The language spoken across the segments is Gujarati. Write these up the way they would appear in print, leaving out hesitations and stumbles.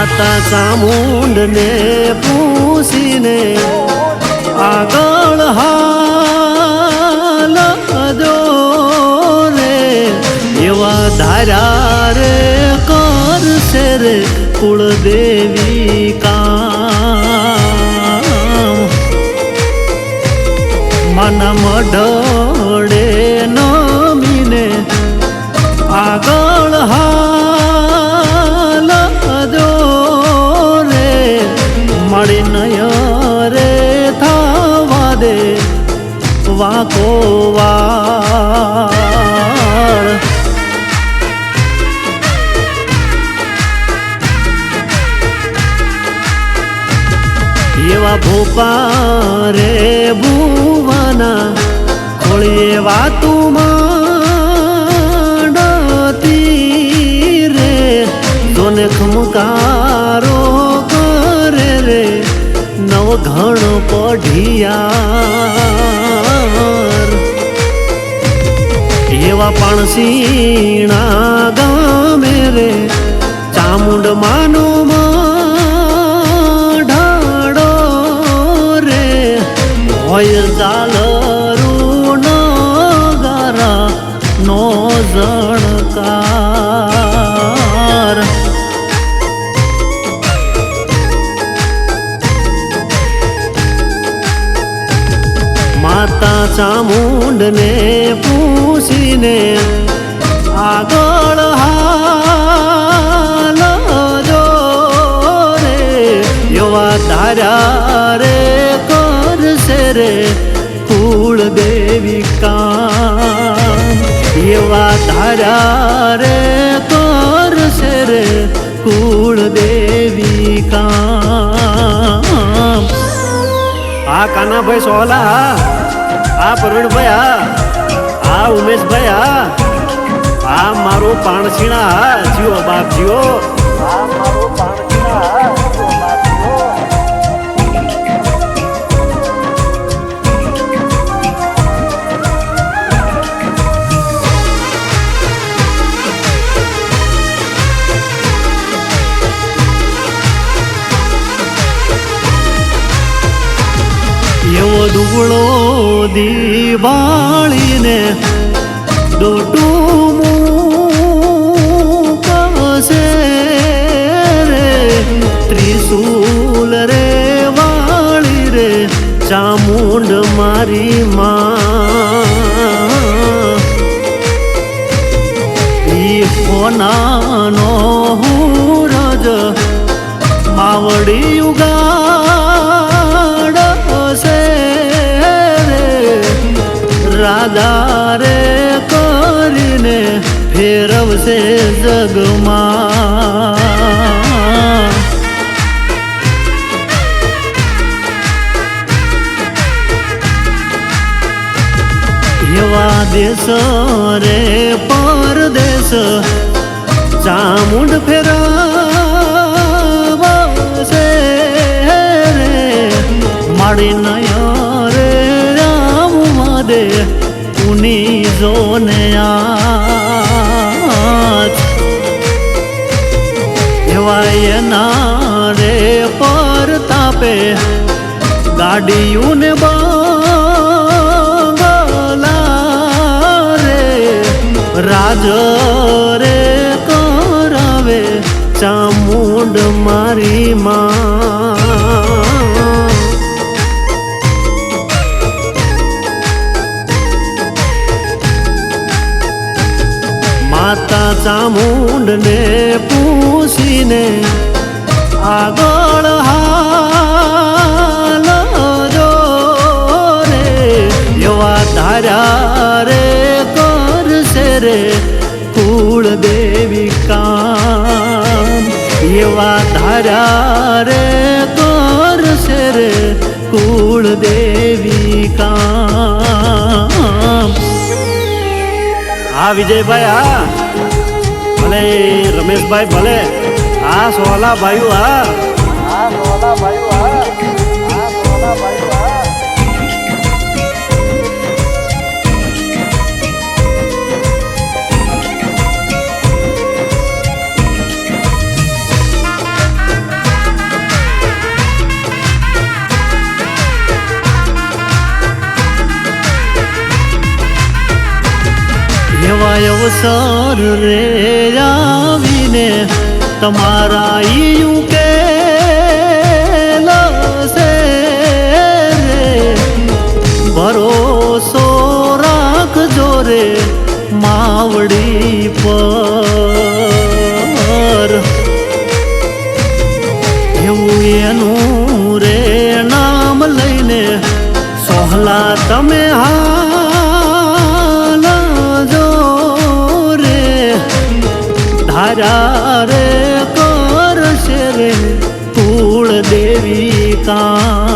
માતા ચામુંડને પૂછીને આગળ હાલ દો રે એવા ધાર્યા રે કરશે રે કુળદેવી કામ માના મઢડે નમીને આગળ હાલ દો રે મળી નય રે થવા દે વાકો વાળ એવા ભોપા રે ભુવાના ખોળીએ વાતું માંડતી રે જોને ખમકારો કરે રે નવ ઘણ પઢિયાર એવા પાણસીણા ગામે રે ચામુંડ માનો હોય ઝાલરું નગારા નો જણકાર માતા ચામુંડને પૂછીને આગળ હાલ દો રે એવા ધાર્યા રે રે કુળદેવી કામ એવા ધાર્યા રે કરશે રે કુળદેવી કામ આ કાનાભાઈ સોહલા આ પ્રવીણભાઈ આ ઉમેશભાઈ આ મારું પાણસીણા જીઓ બાપ જીઓ આ મારું પાણસીણા એવો દુબળો દિવાળીને દોટું મૂકશે રે ત્રિશૂલ રે વાળી રે ચામુંડ મારી માં ઈ હોનાનો હુરજ માવડી ઉગાડ રાધા રે કરીને ફેરવશે જગમાં એવા દેશ રે પરદેશ ચામુંડ ફેરવશે રે માડી નય રે દે ઉની જોને આજ એવા એના રે પરતાપે ગાડીઓને બંગલા રે રાજ રે કરાવે ચામુંડ મારી માં માતા ચામુંડને પૂછીને આગળ હાલ દો રે એવા ધાર્યા રે કરશે રે કુળદેવી કામ એવા ધાર્યા રે કરશે રે કુળદેવી કામ હા વિજયભાઈ હા ભલે રમેશભાઈ ભલે હા સોહલા ભાઈઓ હા સોહલા ભાઈઓ હા સોહલા ભાઈઓ હા સર રે આવીને તમારા ઈયું કે લસે રે ભરોસો રાખજો રે માવડી પર એવું એનું રે નામ લઈને સોહલા તમે હાલજો રે ધાર્યા રે કરશે રે કુળ દેવી કામ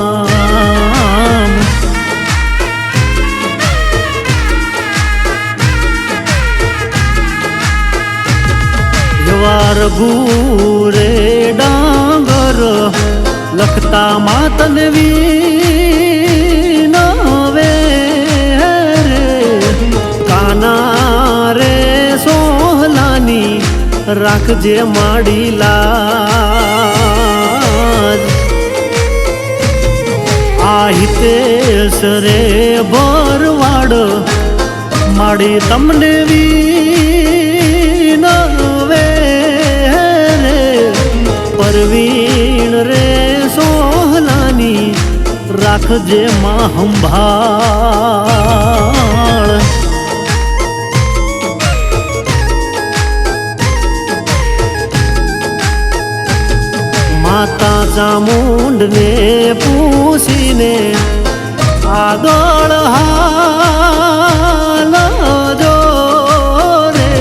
રઘુરે ડાંગર લખતા માતન વીનવે રે કાના રે સોહલાની રાખજે માડી લાજ આ હિતેશ રે ભરવાડ માડી તમને વીનવે પરવીણ રે સોહલાની રાખજે માં સંભાળ માતા ચામુંડને પૂછીને આગળ હાલજો રે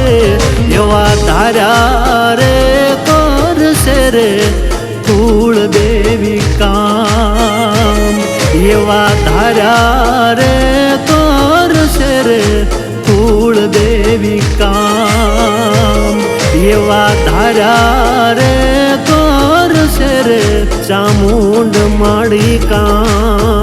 એવા ધાર્યા રે રે કુળ દેવી કામ એવા ધાર્યા રે કરશે રે કુળ દેવી કામ એવા ધાર્યા રે કરશે રે ચામુંડ માડી કામ